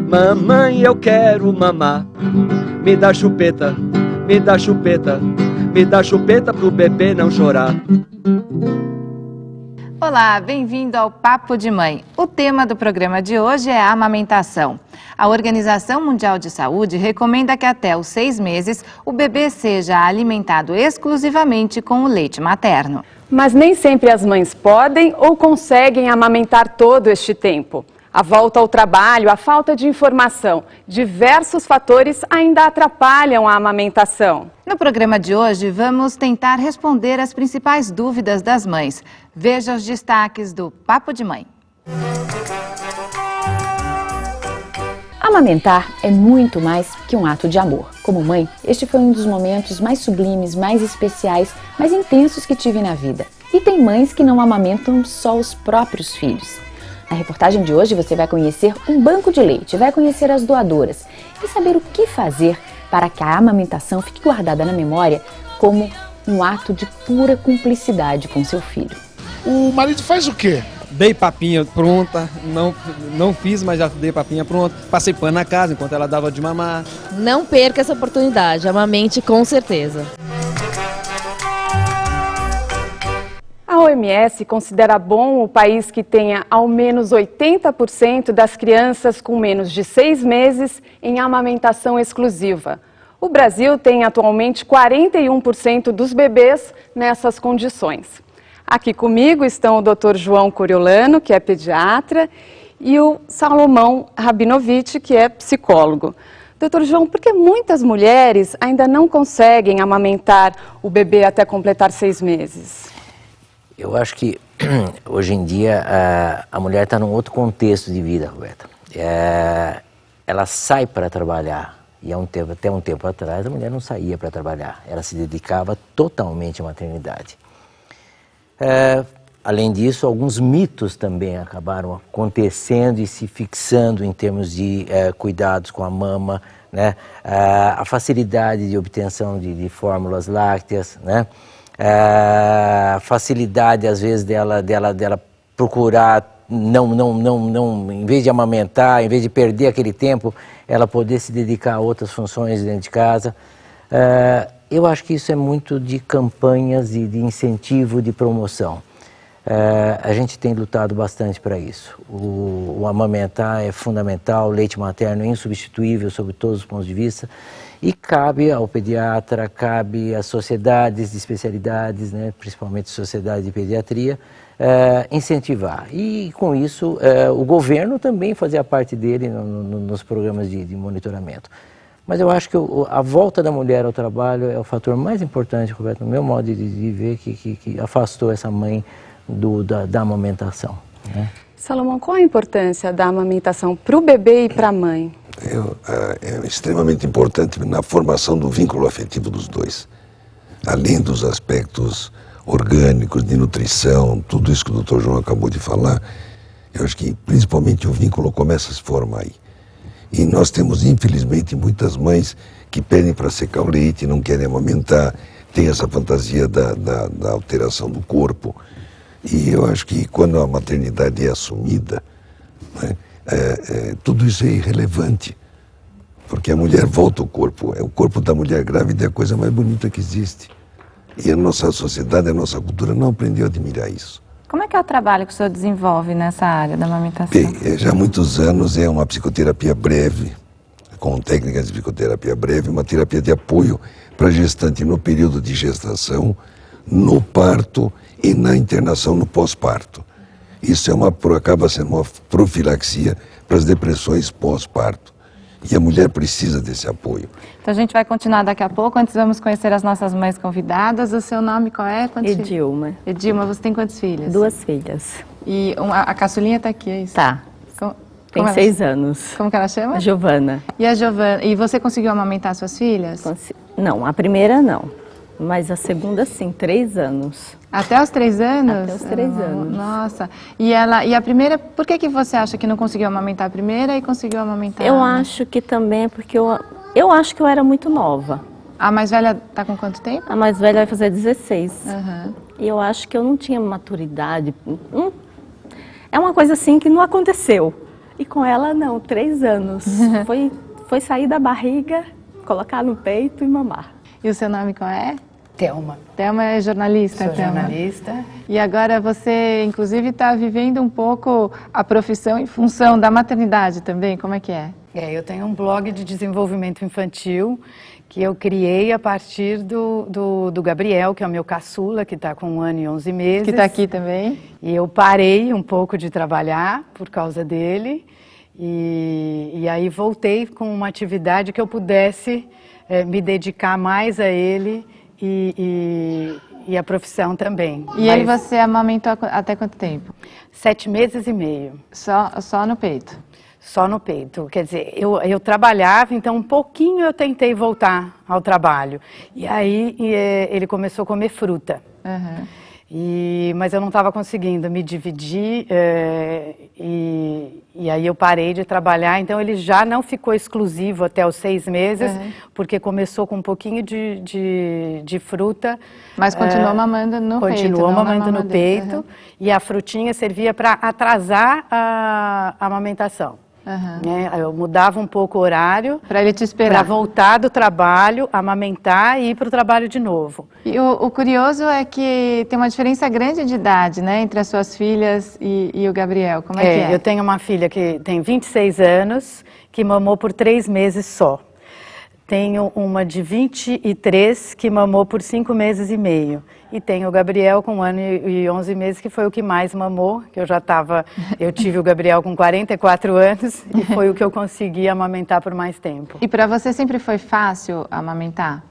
Mamãe, eu quero mamar. Me dá chupeta, me dá chupeta, me dá chupeta pro bebê não chorar. Olá, bem-vindo ao Papo de Mãe. O tema do programa de hoje é a amamentação. A Organização Mundial de Saúde recomenda que até os 6 meses o bebê seja alimentado exclusivamente com o leite materno. Mas nem sempre as mães podem ou conseguem amamentar todo este tempo. A volta ao trabalho, a falta de informação, diversos fatores ainda atrapalham a amamentação. No programa de hoje, vamos tentar responder as principais dúvidas das mães. Veja os destaques do Papo de Mãe. Amamentar é muito mais que um ato de amor. Como mãe, este foi um dos momentos mais sublimes, mais especiais, mais intensos que tive na vida. E tem mães que não amamentam só os próprios filhos. Na reportagem de hoje você vai conhecer um banco de leite, vai conhecer as doadoras e saber o que fazer para que a amamentação fique guardada na memória como um ato de pura cumplicidade com seu filho. O marido faz o quê? Dei papinha pronta, não fiz, mas já dei papinha pronta. Passei pano na casa enquanto ela dava de mamar. Não perca essa oportunidade, amamente com certeza. A OMS considera bom o país que tenha ao menos 80% das crianças com menos de 6 meses em amamentação exclusiva. O Brasil tem atualmente 41% dos bebês nessas condições. Aqui comigo estão o Dr. João Coriolano, que é pediatra, e o Salomão Rabinovich, que é psicólogo. Doutor João, por que muitas mulheres ainda não conseguem amamentar o bebê até completar 6 meses? Eu acho que hoje em dia a mulher está num outro contexto de vida, Roberta. Ela sai para trabalhar e até um tempo atrás a mulher não saía para trabalhar, ela se dedicava totalmente à maternidade. Além disso, alguns mitos também acabaram acontecendo e se fixando em termos de cuidados com a mama, né? A facilidade de obtenção de fórmulas lácteas, né? A facilidade às vezes dela procurar em vez de amamentar, em vez de perder aquele tempo, ela poder se dedicar a outras funções dentro de casa. Eu acho que isso é muito de campanhas e de incentivo, de promoção. A gente tem lutado bastante para isso. O amamentar é fundamental, o leite materno é insubstituível sob todos os pontos de vista. E cabe ao pediatra, cabe às sociedades de especialidades, né, principalmente sociedade de pediatria, incentivar. E com isso, o governo também fazer a parte dele nos programas de monitoramento. Mas eu acho que a volta da mulher ao trabalho é o fator mais importante, Roberto, no meu modo de ver, que afastou essa mãe da amamentação, né? Salomão, qual a importância da amamentação para o bebê e para a mãe? É extremamente importante na formação do vínculo afetivo dos dois. Além dos aspectos orgânicos, de nutrição, tudo isso que o Dr. João acabou de falar, eu acho que principalmente o vínculo começa a se formar aí. E nós temos, infelizmente, muitas mães que pedem para secar o leite, não querem amamentar, tem essa fantasia da alteração do corpo. E eu acho que quando a maternidade é assumida, né, tudo isso é irrelevante, porque a mulher volta ao corpo. O corpo da mulher grávida é a coisa mais bonita que existe. E a nossa sociedade, a nossa cultura não aprendeu a admirar isso. Como é que é o trabalho que o senhor desenvolve nessa área da amamentação? Bem, já há muitos anos é uma psicoterapia breve, com técnicas de psicoterapia breve, uma terapia de apoio para a gestante no período de gestação, no parto e na internação no pós-parto. Isso acaba sendo uma profilaxia para as depressões pós-parto. E a mulher precisa desse apoio. Então a gente vai continuar daqui a pouco. Antes vamos conhecer as nossas mães convidadas. O seu nome qual é? Edilma. Edilma, você tem quantos filhos? 2 filhas. E a caçulinha está aqui, é isso? Tá. Tem 6 anos. Como que ela chama? Giovana. E a Giovana, e você conseguiu amamentar suas filhas? Não, a primeira não. Mas a segunda sim, 3 anos. Até os 3 anos? Até os 3 anos. Nossa. E a primeira, por que você acha que não conseguiu amamentar a primeira e conseguiu amamentar? Eu acho que também é porque eu acho que eu era muito nova. A mais velha está com quanto tempo? A mais velha vai fazer 16. Uhum. E eu acho que eu não tinha maturidade. É uma coisa assim que não aconteceu. E com ela, não, 3 anos. Foi sair da barriga, colocar no peito e mamar. E o seu nome qual é? Thelma. Thelma é jornalista, Sou Thelma. jornalista. E agora você, inclusive, está vivendo um pouco a profissão em função da maternidade também, como é que é? Eu tenho um blog de desenvolvimento infantil que eu criei a partir do Gabriel, que é o meu caçula, que está com 1 ano e 11 meses. Que está aqui também. E eu parei um pouco de trabalhar por causa dele. E aí voltei com uma atividade que eu pudesse me dedicar mais a ele e a profissão também. E ele você amamentou até quanto tempo? 7 meses e meio. Só no peito? Só no peito. Quer dizer, eu trabalhava, então um pouquinho eu tentei voltar ao trabalho. E aí ele começou a comer fruta. Uhum. Mas eu não estava conseguindo me dividir e aí eu parei de trabalhar. Então ele já não ficou exclusivo até os 6 meses, porque começou com um pouquinho de fruta. Mas continuou mamando no peito? Continuou mamando no peito e a frutinha servia para atrasar a amamentação. Eu mudava um pouco o horário para ele te esperar, para voltar do trabalho, amamentar e ir para o trabalho de novo. E o curioso é que tem uma diferença grande de idade, né, entre as suas filhas e o Gabriel. Como é que é? Eu tenho uma filha que tem 26 anos, que mamou por 3 meses só. Tenho uma de 23 que mamou por 5 meses e meio. E tenho o Gabriel com 1 ano e 11 meses, que foi o que mais mamou, que eu tive o Gabriel com 44 anos e foi o que eu consegui amamentar por mais tempo. E para você sempre foi fácil amamentar?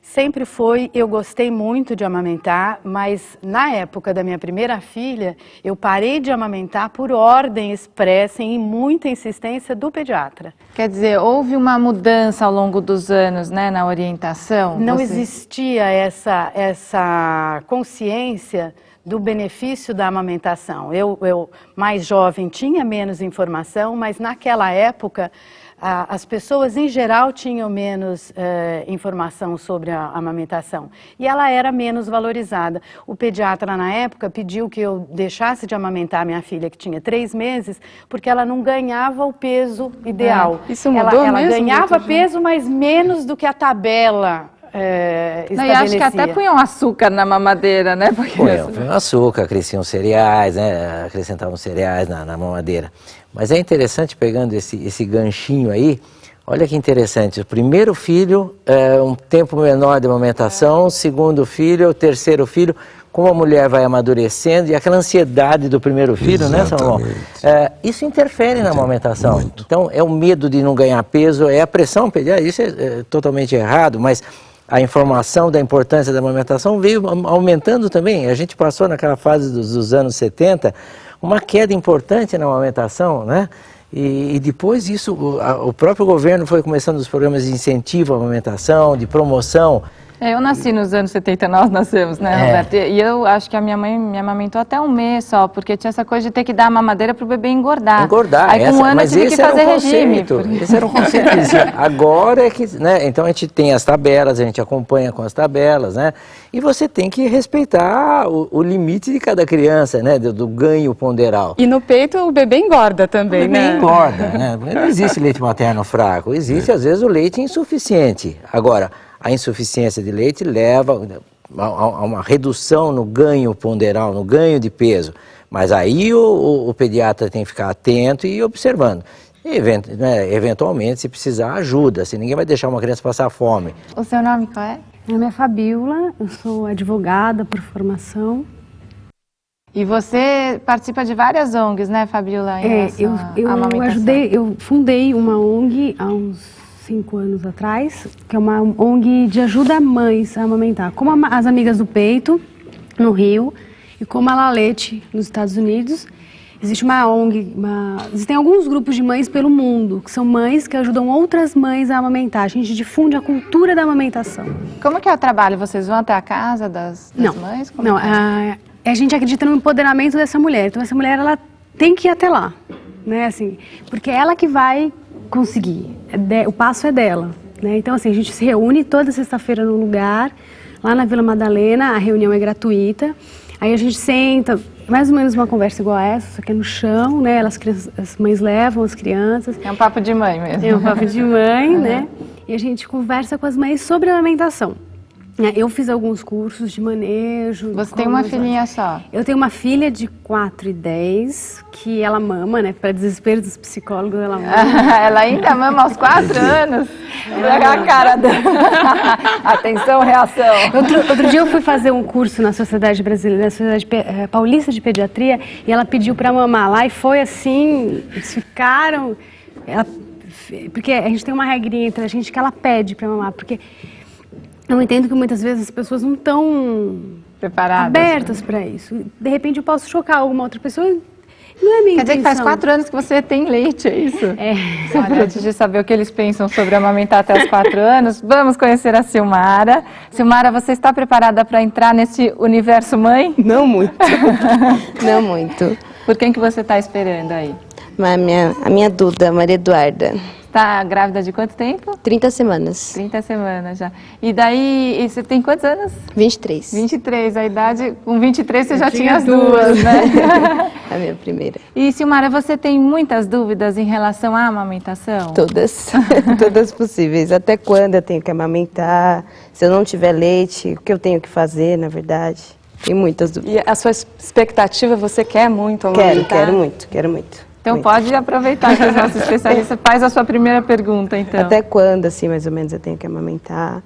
Sempre foi, eu gostei muito de amamentar, mas na época da minha primeira filha, eu parei de amamentar por ordem expressa e muita insistência do pediatra. Quer dizer, houve uma mudança ao longo dos anos, né, na orientação? Não existia essa consciência do benefício da amamentação. Eu mais jovem, tinha menos informação, mas naquela época as pessoas em geral tinham menos informação sobre a amamentação e ela era menos valorizada. O pediatra na época pediu que eu deixasse de amamentar minha filha, que tinha 3 meses, porque ela não ganhava o peso ideal. Isso mudou ela mesmo? Ela ganhava peso, mas menos do que a tabela não, e acho que até punham açúcar na mamadeira, né? Punham açúcar, acresciam cereais, né? Acrescentavam cereais na mamadeira. Mas é interessante, pegando esse ganchinho aí, olha que interessante, o primeiro filho, um tempo menor de amamentação, o segundo filho, o terceiro filho, como a mulher vai amadurecendo e aquela ansiedade do primeiro filho, né, Salomão? Isso interfere na amamentação. Muito. Então, é o medo de não ganhar peso, é a pressão pediátrica, isso é totalmente errado, mas a informação da importância da amamentação veio aumentando também. A gente passou naquela fase dos anos 70, uma queda importante na amamentação, né? E depois disso, o próprio governo foi começando os programas de incentivo à amamentação, de promoção. Eu nasci nos anos 70, nós nascemos, né, Roberto? E eu acho que a minha mãe me amamentou até 1 mês só, porque tinha essa coisa de ter que dar a mamadeira para o bebê engordar. Aí com 1 ano eu tive que fazer regime. Esse era um conceito que existia. Agora é que, né, então a gente tem as tabelas, a gente acompanha com as tabelas, né? E você tem que respeitar o limite de cada criança, né, do ganho ponderal. E no peito o bebê engorda também, né? O bebê engorda, né? Não existe leite materno fraco, existe às vezes o leite insuficiente. Agora, a insuficiência de leite leva a uma redução no ganho ponderal, no ganho de peso. Mas aí o pediatra tem que ficar atento e observando. E, eventualmente, se precisar, ajuda. Se ninguém vai deixar uma criança passar fome. O seu nome qual é? Meu nome é Fabíola, eu sou advogada por formação. E você participa de várias ONGs, né, Fabíola? Eu fundei uma ONG há uns 5 anos atrás, que é uma ONG de ajuda a mães a amamentar, como as Amigas do Peito, no Rio, e como a Lalete, nos Estados Unidos. Existe uma ONG, existem alguns grupos de mães pelo mundo, que são mães que ajudam outras mães a amamentar. A gente difunde a cultura da amamentação. Como que é o trabalho? Vocês vão até a casa das mães? Não, a gente acredita no empoderamento dessa mulher. Então, essa mulher, ela tem que ir até lá, né, assim, porque é ela que vai conseguir, o passo é dela, né? Então, assim, a gente se reúne toda sexta-feira num lugar, lá na Vila Madalena, a reunião é gratuita, aí a gente senta, mais ou menos uma conversa igual a essa, só que é no chão, né? As mães levam as crianças. É um papo de mãe mesmo. É um papo de mãe, né? E a gente conversa com as mães sobre a amamentação. Eu fiz alguns cursos de manejo. Você tem uma filhinha só? Eu tenho uma filha de 4 e 10, que ela mama, né? Para desespero dos psicólogos, ela mama. Ela ainda mama aos 4 anos? Olha a cara dela. Atenção, reação. Outro dia eu fui fazer um curso na Sociedade Brasileira, na Sociedade Paulista de Pediatria, e ela pediu para mamar lá e foi assim, eles ficaram... porque a gente tem uma regrinha entre a gente que ela pede para mamar, porque... Eu entendo que muitas vezes as pessoas não estão preparadas, abertas para isso. De repente eu posso chocar alguma outra pessoa e não é minha intenção. Quer dizer que faz 4 anos que você tem leite, é isso? É. Olha, antes de saber o que eles pensam sobre amamentar até os 4 anos, vamos conhecer a Silmara. Silmara, você está preparada para entrar nesse universo mãe? Não muito. Não muito. Por quem que você está esperando aí? A minha Duda, Maria Eduarda. Está grávida de quanto tempo? 30 semanas. 30 semanas já. E daí, você tem quantos anos? 23. 23, a idade, com 23 você já tinha as duas, né? A minha primeira. E Silmara, você tem muitas dúvidas em relação à amamentação? Todas, todas possíveis. Até quando eu tenho que amamentar? Se eu não tiver leite, o que eu tenho que fazer, na verdade? Tem muitas dúvidas. E a sua expectativa, você quer muito amamentar? Quero muito, quero muito. Então pode aproveitar que os nossos especialistas faz a sua primeira pergunta, então. Até quando, assim, mais ou menos, eu tenho que amamentar?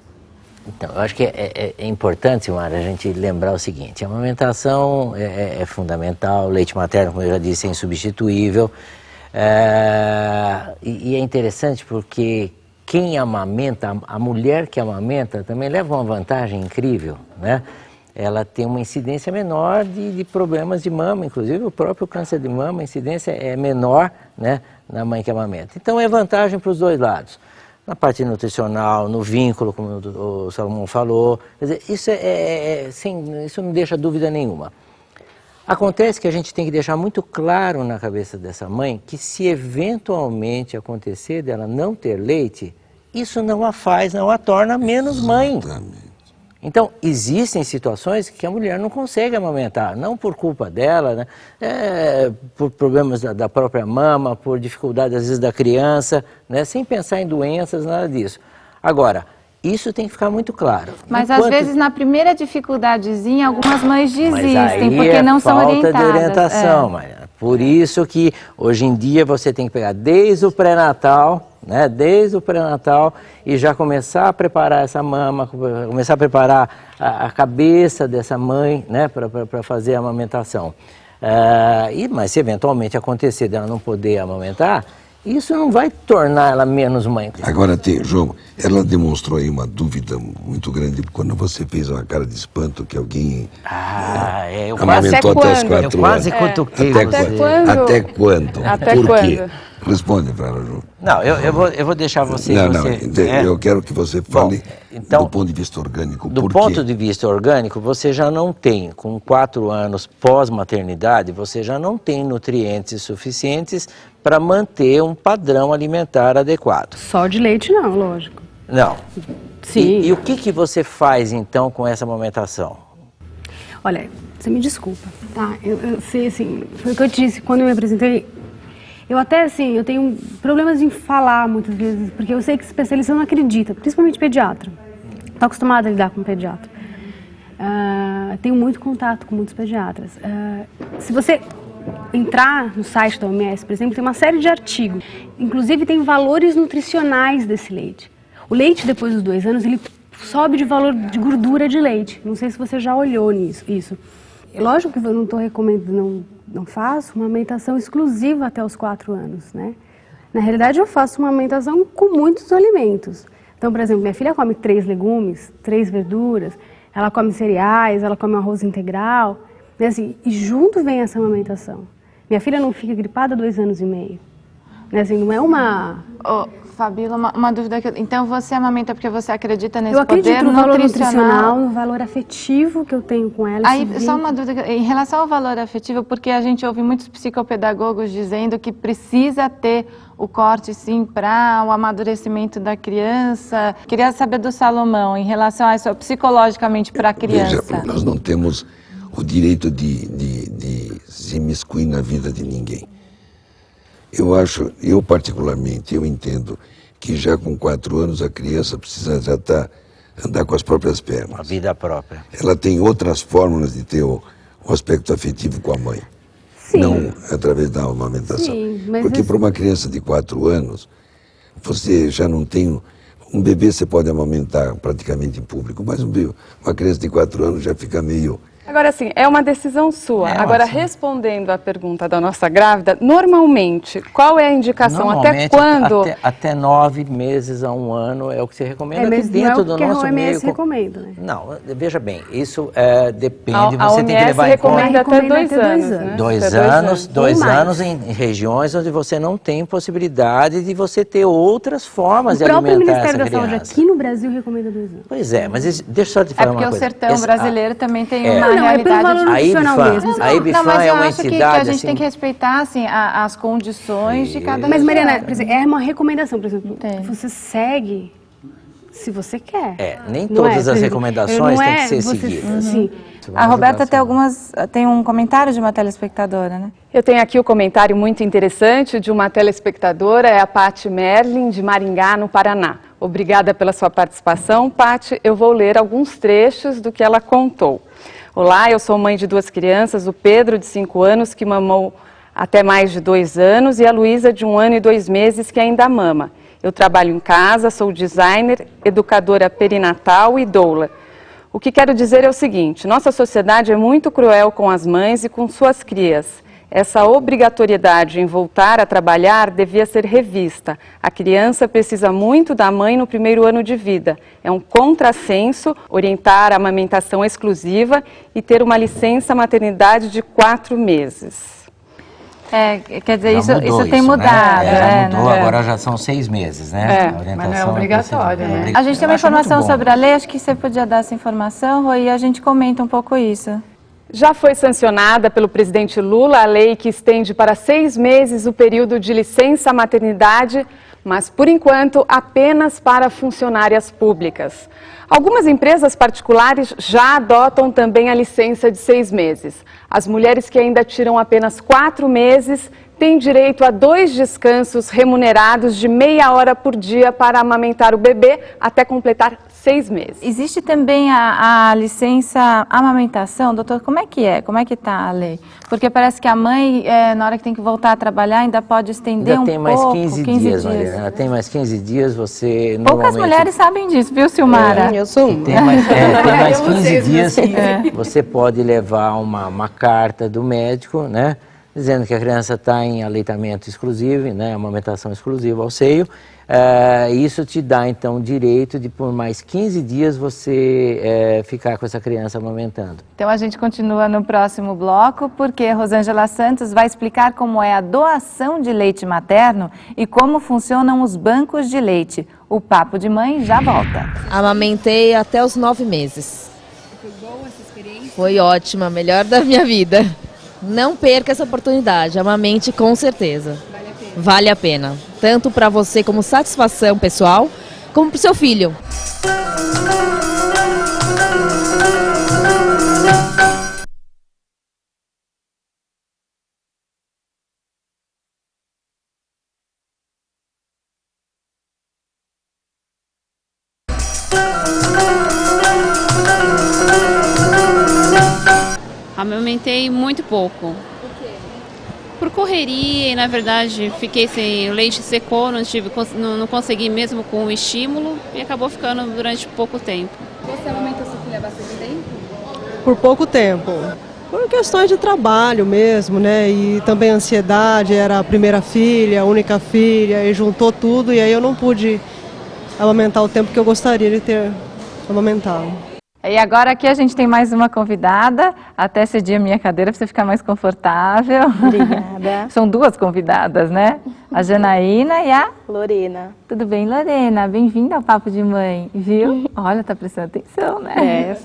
Então, eu acho que é importante, Silmara, a gente lembrar o seguinte, a amamentação é fundamental, o leite materno, como eu já disse, é insubstituível, e é interessante porque quem amamenta, a mulher que amamenta também leva uma vantagem incrível, né? Ela tem uma incidência menor de problemas de mama, inclusive o próprio câncer de mama, a incidência é menor, né, na mãe que amamenta. Então é vantagem para os dois lados, na parte nutricional, no vínculo, como o Salomão falou, quer dizer, isso não deixa dúvida nenhuma. Acontece que a gente tem que deixar muito claro na cabeça dessa mãe que se eventualmente acontecer dela não ter leite, isso não a torna menos mãe. Então, existem situações que a mulher não consegue amamentar, não por culpa dela, né? Por problemas da própria mama, por dificuldade às vezes da criança, né? Sem pensar em doenças, nada disso. Agora, isso tem que ficar muito claro. Mas às vezes na primeira dificuldadezinha algumas mães desistem porque não são orientadas. Falta de orientação, Maria. Por isso que hoje em dia você tem que pegar desde o pré-natal, né, desde o pré-natal e já começar a preparar essa mama, começar a preparar a cabeça dessa mãe, né, para fazer a amamentação. Mas se eventualmente acontecer dela não poder amamentar, isso não vai tornar ela menos mãe. Agora, João, ela demonstrou aí uma dúvida muito grande quando você fez uma cara de espanto que alguém amamentou até os 4 anos. Eu quase cutuquei você. Até quando? Até Por quando? quê? Responde para ela, João. Não, eu vou deixar você... Eu quero que você fale do ponto de vista orgânico. Do ponto de vista orgânico, você já não tem, com 4 anos pós-maternidade, você já não tem nutrientes suficientes para manter um padrão alimentar adequado. Só de leite não, lógico. Não. Sim. E o que você faz então com essa amamentação? Olha, você me desculpa, tá? Eu sei, assim, foi o que eu te disse quando eu me apresentei. Eu até, assim, eu tenho problemas em falar muitas vezes, porque eu sei que especialista não acredita, principalmente pediatra. Estou acostumada a lidar com pediatra. Tenho muito contato com muitos pediatras. Se você entrar no site da OMS, por exemplo, tem uma série de artigos. Inclusive tem valores nutricionais desse leite. O leite, depois dos 2 anos, ele sobe de valor de gordura de leite. Não sei se você já olhou isso. Lógico que eu não estou recomendando, não faço uma amamentação exclusiva até os 4 anos, né? Na realidade, eu faço uma amamentação com muitos alimentos. Então, por exemplo, minha filha come 3 legumes, 3 verduras, ela come cereais, ela come arroz integral, né, assim, e junto vem essa amamentação. Minha filha não fica gripada há 2 anos e meio. Né, assim, não é uma... Fabíola, uma dúvida que então você amamenta porque você acredita nesse poder nutricional? Eu acredito no valor nutricional, no valor afetivo que eu tenho com ela. Aí, só uma dúvida, em relação ao valor afetivo, porque a gente ouve muitos psicopedagogos dizendo que precisa ter o corte, sim, para o amadurecimento da criança. Queria saber do Salomão, em relação a isso, psicologicamente para a criança. Veja, nós não temos o direito de se imiscuir na vida de ninguém. Eu particularmente, eu entendo que já com 4 anos a criança precisa já andar com as próprias pernas. A vida própria. Ela tem outras fórmulas de ter o aspecto afetivo com a mãe. Sim. Não através da amamentação. Sim, mas porque para uma criança de 4 anos, você já não tem... Um bebê você pode amamentar praticamente em público, mas uma criança de 4 anos já fica meio... Agora, assim, é uma decisão sua. Agora, respondendo à pergunta da nossa grávida, normalmente, qual é a indicação? Até quando? Até 9 meses a 1 ano é o que se recomenda aqui mas dentro do não é o que nosso a OMS meio. recomenda, né? Não, veja bem, isso depende, A você tem que levar em conta. recomenda até 2 anos, né? 2 anos em regiões onde você não tem possibilidade de você ter outras formas de alimentar essa criança. O próprio Ministério da Saúde aqui no Brasil recomenda 2 anos. Pois é, mas deixa eu só te falar uma coisa. É porque o sertão brasileiro também tem uma Não, é pelo valor nutricional mesmo. A IBFAM mas é eu uma acho que entidade a gente assim... tem que respeitar assim, as condições de cada Mas, Mariana, por exemplo, é uma recomendação, por exemplo, você segue se você quer. Nem todas as recomendações têm que ser seguidas. Sim. A Roberta tem um comentário de uma telespectadora, né? Eu tenho aqui o comentário muito interessante de uma telespectadora, é a Pati Merlin, de Maringá, no Paraná. Obrigada pela sua participação, Pati. Eu vou ler alguns trechos do que ela contou. Olá, eu sou mãe de 2 crianças, o Pedro, de 5 anos, que mamou até mais de 2 anos, e a Luísa, de 1 ano e 2 meses, que ainda mama. Eu trabalho em casa, sou designer, educadora perinatal e doula. O que quero dizer é o seguinte, nossa sociedade é muito cruel com as mães e com suas crias. Essa obrigatoriedade em voltar a trabalhar devia ser revista. A criança precisa muito da mãe no primeiro ano de vida. É um contrassenso orientar a amamentação exclusiva e ter uma licença maternidade de 4 meses. Quer dizer, isso tem isso, mudado. Né? Já mudou, agora já são 6 meses, né? A orientação mas não é obrigatório, né? A gente tem uma informação sobre a lei, acho que você podia dar essa informação, Rô, e a gente comenta um pouco isso. Já foi sancionada pelo presidente Lula a lei que estende para 6 meses o período de licença maternidade, mas por enquanto apenas para funcionárias públicas. Algumas empresas particulares já adotam também a licença de 6 meses. As mulheres que ainda tiram apenas 4 meses têm direito a 2 descansos remunerados de meia hora por dia para amamentar o bebê até completar 6 meses. Existe também a licença amamentação, doutor, como é que é? Como é que está a lei? Porque parece que a mãe, na hora que tem que voltar a trabalhar, ainda pode estender ainda um pouco. Tem mais 15 dias, Mariana. Tem mais 15 dias, você Poucas mulheres sabem disso, viu, Silmara? Eu sou uma. Tem mais 15 dias, você pode levar uma carta do médico, né? Dizendo que a criança está em aleitamento exclusivo, né, amamentação exclusiva ao seio. Isso te dá, então, o direito de, por mais 15 dias, você ficar com essa criança amamentando. Então, a gente continua no próximo bloco, porque Rosângela Santos vai explicar como é a doação de leite materno e como funcionam os bancos de leite. O Papo de Mãe já volta. Amamentei até os 9 meses. Foi boa essa experiência? Foi ótima, melhor da minha vida. Não perca essa oportunidade, amamente com certeza. Vale a pena. Tanto para você como satisfação pessoal, como para o seu filho. Amamentei muito pouco. Por quê? Por correria e, na verdade, fiquei sem... O leite secou, não consegui mesmo com o estímulo e acabou ficando durante pouco tempo. Você amamentou sua filha há bastante tempo? Por pouco tempo. Por questões de trabalho mesmo, né? E também ansiedade, era a primeira filha, a única filha, e juntou tudo e aí eu não pude amamentar o tempo que eu gostaria de ter amamentado. E agora aqui a gente tem mais uma convidada, até cedir a minha cadeira para você ficar mais confortável. Obrigada. São 2 convidadas, né? A Janaína e a... Lorena. Tudo bem, Lorena? Bem-vinda ao Papo de Mãe, viu? Olha, tá prestando atenção, né?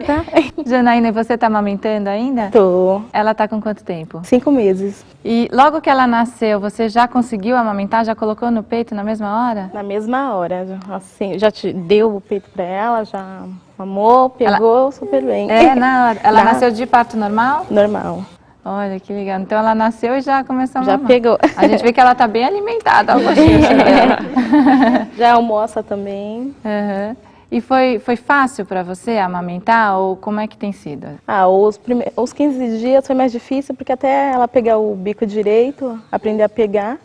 Janaína, e você tá amamentando ainda? Tô. Ela tá com quanto tempo? 5 meses. E logo que ela nasceu, você já conseguiu amamentar? Já colocou no peito na mesma hora? Na mesma hora, assim, já deu o peito pra ela, já mamou, pegou super bem. Na hora. Ela nasceu de parto normal? Normal. Olha, que legal. Então ela nasceu e já começou a Já mamar. pegou. A gente vê que ela tá bem alimentada. Olha o gostinho dela. Já almoça também. Uhum. E foi fácil para você amamentar ou como é que tem sido? Os 15 dias foi mais difícil porque até ela pegar o bico direito, aprender a pegar.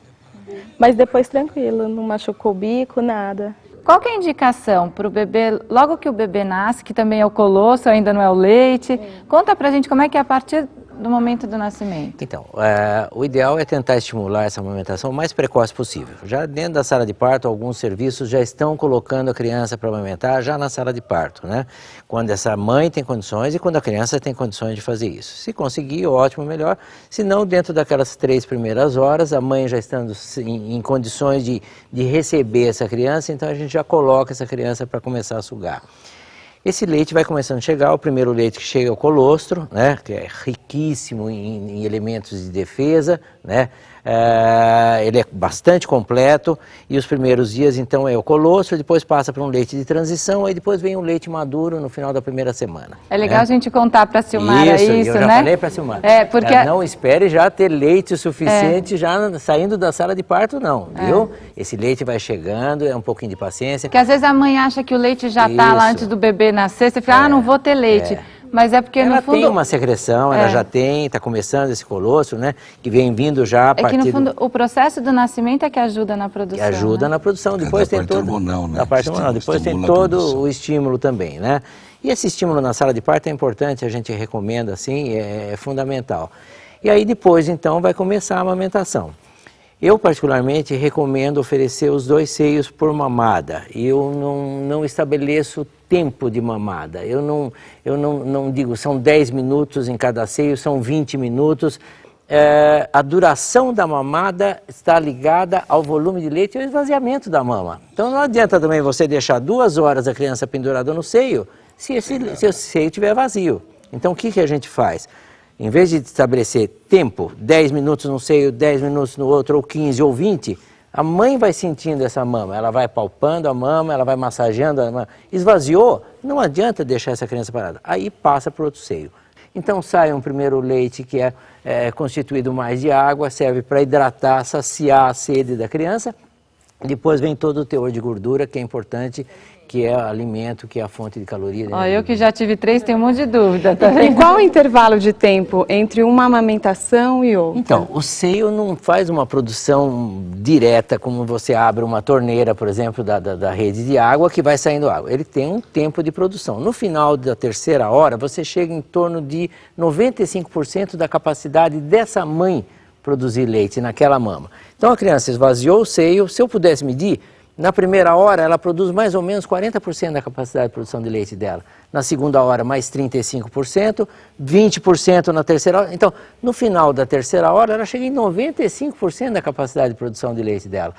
Mas depois tranquilo, não machucou o bico, nada. Qual que é a indicação para o bebê, logo que o bebê nasce, que também é o colosso, ainda não é o leite? Conta pra gente como é que é a partir do momento do nascimento. Então, o ideal é tentar estimular essa amamentação o mais precoce possível. Já dentro da sala de parto, alguns serviços já estão colocando a criança para amamentar já na sala de parto, né? Quando essa mãe tem condições e quando a criança tem condições de fazer isso. Se conseguir, ótimo, melhor. Se não, dentro daquelas 3 primeiras horas, a mãe já estando em condições de receber essa criança, então a gente já coloca essa criança para começar a sugar. Esse leite vai começando a chegar, o primeiro leite que chega é o colostro, né, que é riquíssimo em elementos de defesa, né, ele é bastante completo e os primeiros dias então é o colostro, depois passa para um leite de transição, aí depois vem um leite maduro no final da primeira semana. É legal, né, a gente contar para a Silmara isso, eu já né? falei para a Silmara. Porque... não espere já ter leite o suficiente já saindo da sala de parto, não, viu? Esse leite vai chegando, é um pouquinho de paciência. Porque às vezes a mãe acha que o leite já está lá antes do bebê nascer, você fica, não vou ter leite. Mas é porque ela no fundo... tem uma secreção, ela já tem, está começando esse colostro, né? Que vem vindo já a partir que no fundo o processo do nascimento é que ajuda na produção. Que ajuda na produção. Depois tem todo... hormonal, né? A parte hormonal. Depois tem todo o estímulo também, né? E esse estímulo na sala de parto é importante, a gente recomenda assim, é fundamental. E aí depois então vai começar a amamentação. Eu, particularmente, recomendo oferecer os 2 seios por mamada. Eu não estabeleço tempo de mamada. Eu não digo, são 10 minutos em cada seio, são 20 minutos. A duração da mamada está ligada ao volume de leite e ao esvaziamento da mama. Então não adianta também você deixar 2 horas a criança pendurada no seio se o seio estiver vazio. Então o que a gente faz? Em vez de estabelecer tempo, 10 minutos num seio, 10 minutos no outro, ou 15 ou 20, a mãe vai sentindo essa mama, ela vai palpando a mama, ela vai massageando a mama. Esvaziou, não adianta deixar essa criança parada. Aí passa para o outro seio. Então sai um primeiro leite que é constituído mais de água, serve para hidratar, saciar a sede da criança. Depois vem todo o teor de gordura, que é importante, que é alimento, que é a fonte de caloria. Eu que já tive 3 tenho um monte de dúvida. Tá? E qual o intervalo de tempo entre uma amamentação e outra? Então, o seio não faz uma produção direta, como você abre uma torneira, por exemplo, da rede de água, que vai saindo água. Ele tem um tempo de produção. No final da 3ª hora, você chega em torno de 95% da capacidade dessa mãe produzir leite naquela mama. Então, a criança esvaziou o seio, se eu pudesse medir, na primeira hora, ela produz mais ou menos 40% da capacidade de produção de leite dela. Na segunda hora, mais 35%, 20% na terceira hora. Então, no final da 3ª hora, ela chega em 95% da capacidade de produção de leite dela.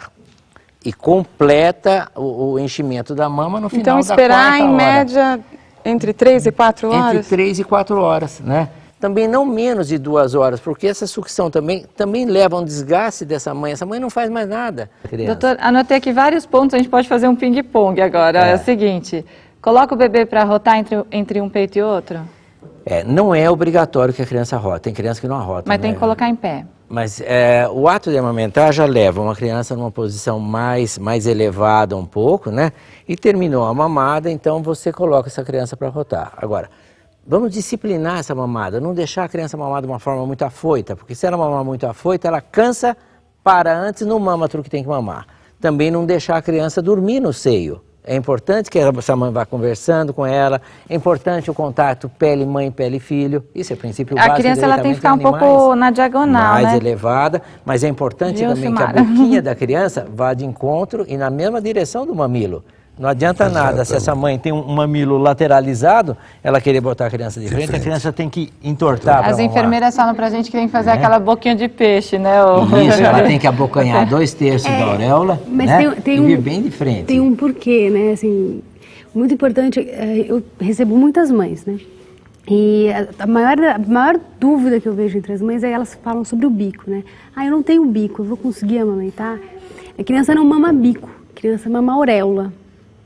E completa o enchimento da mama no final da 4ª hora. Então, esperar em média entre 3 e 4 horas? Entre 3 e 4 horas, né? Também não menos de 2 horas, porque essa sucção também leva a um desgaste dessa mãe. Essa mãe não faz mais nada. Doutor, anotei aqui vários pontos, a gente pode fazer um ping-pong agora. É o seguinte, coloca o bebê para rotar entre um peito e outro? Não é obrigatório que a criança rote, tem criança que não arrota. Mas tem que colocar em pé. Mas o ato de amamentar já leva uma criança numa posição mais elevada um pouco, né? E terminou a mamada, então você coloca essa criança para rotar. Agora, vamos disciplinar essa mamada, não deixar a criança mamar de uma forma muito afoita, porque se ela mamar muito afoita, ela cansa, para antes, não mama tudo que tem que mamar. Também não deixar a criança dormir no seio. É importante que essa mãe vá conversando com ela, é importante o contato pele-mãe, pele-filho, isso é princípio básico. A criança ela tem que ficar um pouco na diagonal, mais né? elevada, mas é importante também que a boquinha da criança vá de encontro e na mesma direção do mamilo. Não adianta nada, se essa mãe tem um mamilo lateralizado, ela querer botar a criança de frente, a criança tem que entortar. As enfermeiras falam pra gente que tem que fazer aquela boquinha de peixe, né? Isso, ela tem que abocanhar 2/3 da auréola, mas né? Tem e vir bem de frente. Tem um porquê, né? Assim, muito importante, eu recebo muitas mães, né? E a maior dúvida que eu vejo entre as mães é elas falam sobre o bico, né? Eu não tenho bico, eu vou conseguir amamentar? A criança não mama bico, a criança mama auréola.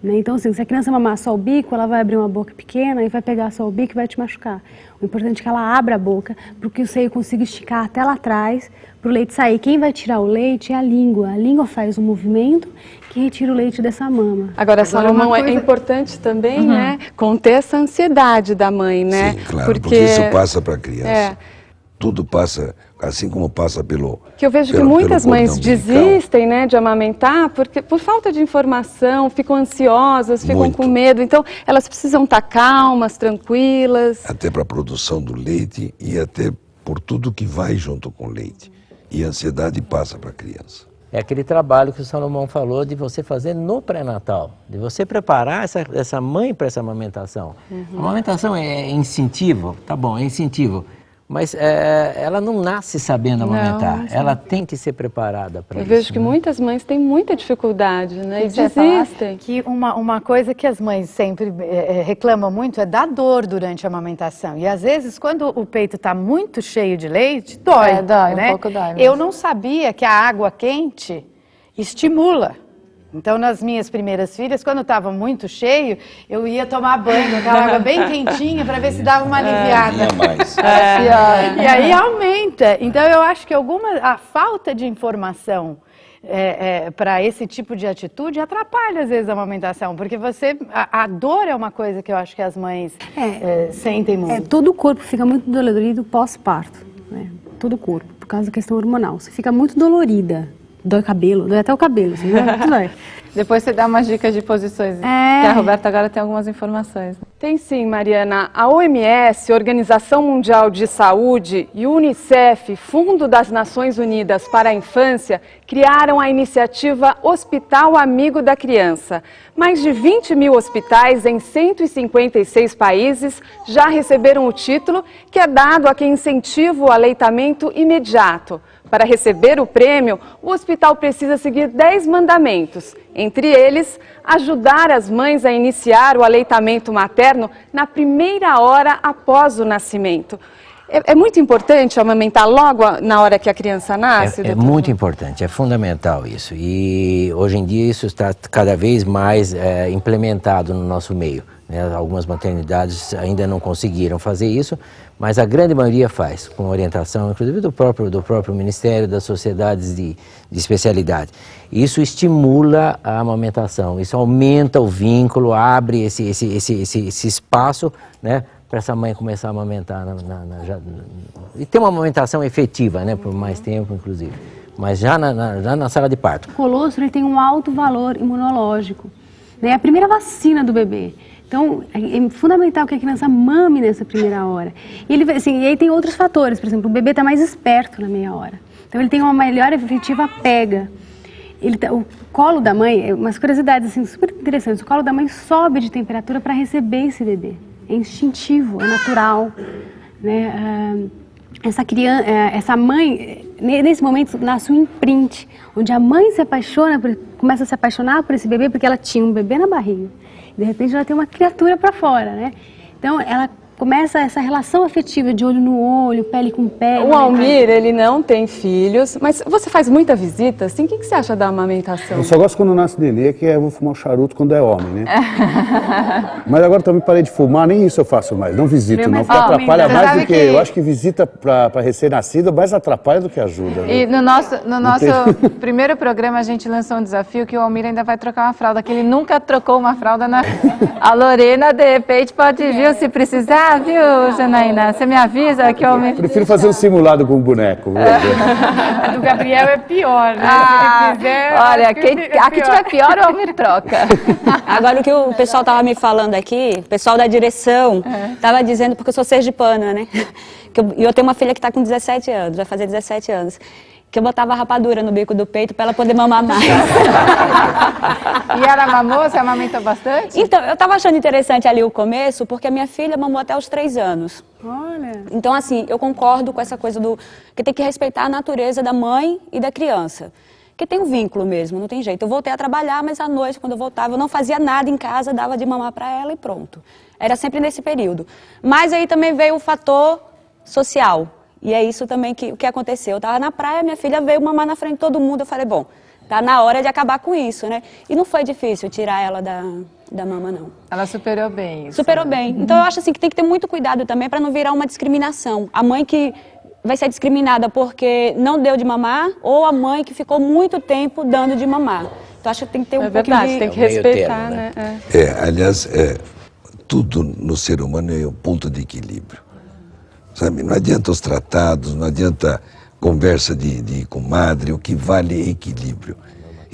Né? Então, assim, se a criança mamar só o bico, ela vai abrir uma boca pequena e vai pegar só o bico e vai te machucar. O importante é que ela abra a boca para que o seio consiga esticar até lá atrás para o leite sair. Quem vai tirar o leite é a língua. A língua faz um movimento que retira o leite dessa mama. Agora, Salomão, é importante também, né, conter essa ansiedade da mãe, né? Sim, claro, porque isso passa para a criança. Tudo passa, assim como passa pelo... Que eu vejo que muitas mães desistem, né, de amamentar porque por falta de informação, ficam ansiosas, ficam com medo. Então, elas precisam estar calmas, tranquilas. Até para a produção do leite e até por tudo que vai junto com o leite. E a ansiedade passa para a criança. É aquele trabalho que o Salomão falou de você fazer no pré-natal, de você preparar essa mãe para essa amamentação. A amamentação é incentivo, tá bom, é incentivo. Mas ela não nasce sabendo amamentar, ela tem que ser preparada para isso. Eu vejo que muitas mães têm muita dificuldade, né? E desistem. Que uma coisa que as mães sempre reclamam muito é da dor durante a amamentação. E às vezes, quando o peito está muito cheio de leite, dói. Dói, né? um pouco dói. Eu não sabia que a água quente estimula. Então, nas minhas primeiras filhas, quando estava muito cheio, eu ia tomar banho com aquela água bem quentinha para ver se dava uma aliviada. E aí aumenta. Então, eu acho que a falta de informação para esse tipo de atitude atrapalha, às vezes, a amamentação. Porque a dor é uma coisa que eu acho que as mães sentem muito. Todo o corpo fica muito dolorido pós-parto. Né? Todo o corpo, por causa da questão hormonal. Você fica muito dolorida. Dói cabelo, dói até o cabelo, assim, dói. Depois você dá umas dicas de posições, que a Roberta agora tem algumas informações. Tem sim, Mariana. A OMS, Organização Mundial de Saúde, e o UNICEF, Fundo das Nações Unidas para a Infância, criaram a iniciativa Hospital Amigo da Criança. Mais de 20 mil hospitais em 156 países já receberam o título, que é dado a quem incentiva o aleitamento imediato. Para receber o prêmio, o hospital precisa seguir 10 mandamentos. Entre eles, ajudar as mães a iniciar o aleitamento materno na primeira hora após o nascimento. É muito importante amamentar logo na hora que a criança nasce? É muito importante, é fundamental isso. E hoje em dia isso está cada vez mais implementado no nosso meio. Algumas maternidades ainda não conseguiram fazer isso, mas a grande maioria faz, com orientação, inclusive do próprio Ministério, das sociedades de especialidade. Isso estimula a amamentação, isso aumenta o vínculo, abre esse espaço, né, para essa mãe começar a amamentar e ter uma amamentação efetiva, né, por mais tempo, inclusive, mas já na sala de parto. O colostro tem um alto valor imunológico, né, é a primeira vacina do bebê. Então, é fundamental que a criança mame nessa primeira hora. E aí tem outros fatores, por exemplo, o bebê está mais esperto na meia hora. Então, ele tem uma melhor efetiva pega. O colo da mãe, umas curiosidades assim, super interessantes, o colo da mãe sobe de temperatura para receber esse bebê. É instintivo, é natural. Né? Essa mãe, nesse momento, nasce um imprint, onde a mãe começa a se apaixonar por esse bebê porque ela tinha um bebê na barriga. De repente ela tem uma criatura para fora, né? Então ela começa essa relação afetiva de olho no olho, pele com pele. O Almir, ele não tem filhos, mas você faz muita visita, assim, o que você acha da amamentação? Eu só gosto quando nasce nenê, que eu vou fumar um charuto quando é homem, né? Mas agora também parei de fumar, nem isso eu faço mais, não visito não, porque atrapalha mais do que... Eu acho que visita para recém-nascido mais atrapalha do que ajuda. Né? E no nosso primeiro programa a gente lançou um desafio que o Almir ainda vai trocar uma fralda, que ele nunca trocou uma fralda na... A Lorena, de repente, pode vir se precisar. Viu, Janaína? Você me avisa que eu me... Prefiro fazer um simulado com um boneco. A do Gabriel é pior, né? Olha, a que tiver pior, o Almir troca. Agora, o que o pessoal estava me falando aqui, o pessoal da direção, estava dizendo, porque eu sou sergipana, né? E eu tenho uma filha que está com 17 anos, vai fazer 17 anos. Que eu botava rapadura no bico do peito para ela poder mamar mais. E ela mamou? Você amamentou bastante? Então, eu estava achando interessante ali o começo, porque a minha filha mamou até os 3 anos. Olha! Então, assim, eu concordo com essa coisa que tem que respeitar a natureza da mãe e da criança. Que tem um vínculo mesmo, não tem jeito. Eu voltei a trabalhar, mas à noite, quando eu voltava, eu não fazia nada em casa, dava de mamar para ela e pronto. Era sempre nesse período. Mas aí também veio o fator social. E é isso também que aconteceu. Eu estava na praia, minha filha veio mamar na frente de todo mundo. Eu falei, bom, Tá na hora de acabar com isso, né? E não foi difícil tirar ela da mama, não. Ela superou bem isso. Superou bem. Então eu acho assim que tem que ter muito cuidado também para não virar uma discriminação. A mãe que vai ser discriminada porque não deu de mamar ou a mãe que ficou muito tempo dando de mamar. Então acho que tem que ter um pouquinho de... tem que respeitar, né? Aliás, tudo no ser humano é um ponto de equilíbrio. Sabe? Não adianta os tratados, não adianta conversa de comadre, o que vale é equilíbrio.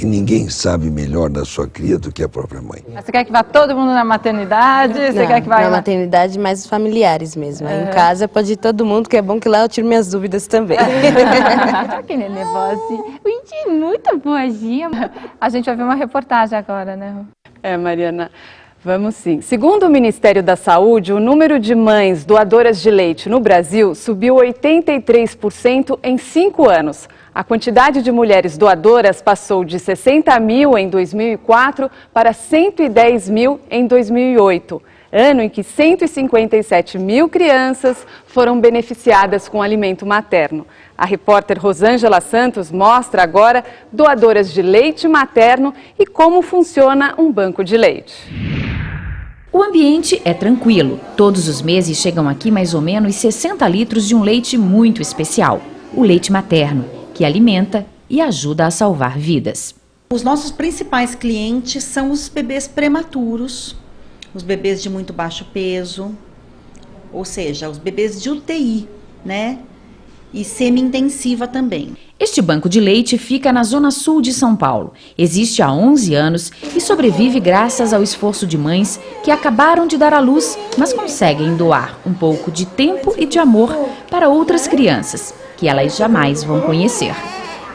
E ninguém sabe melhor da sua cria do que a própria mãe. Você quer que vá todo mundo na maternidade? Você quer que vá na maternidade, mais os familiares mesmo. Aí em casa pode ir todo mundo, que é bom que lá eu tiro minhas dúvidas também. Que nervosa. Muito boazinha. A gente vai ver uma reportagem agora, né? Mariana, vamos sim. Segundo o Ministério da Saúde, o número de mães doadoras de leite no Brasil subiu 83% em 5 anos. A quantidade de mulheres doadoras passou de 60 mil em 2004 para 110 mil em 2008, ano em que 157 mil crianças foram beneficiadas com alimento materno. A repórter Rosângela Santos mostra agora doadoras de leite materno e como funciona um banco de leite. O ambiente é tranquilo. Todos os meses chegam aqui mais ou menos 60 litros de um leite muito especial, o leite materno, que alimenta e ajuda a salvar vidas. Os nossos principais clientes são os bebês prematuros, os bebês de muito baixo peso, ou seja, os bebês de UTI, né? E semi-intensiva também. Este banco de leite fica na zona sul de São Paulo. Existe há 11 anos e sobrevive graças ao esforço de mães que acabaram de dar à luz, mas conseguem doar um pouco de tempo e de amor para outras crianças, que elas jamais vão conhecer.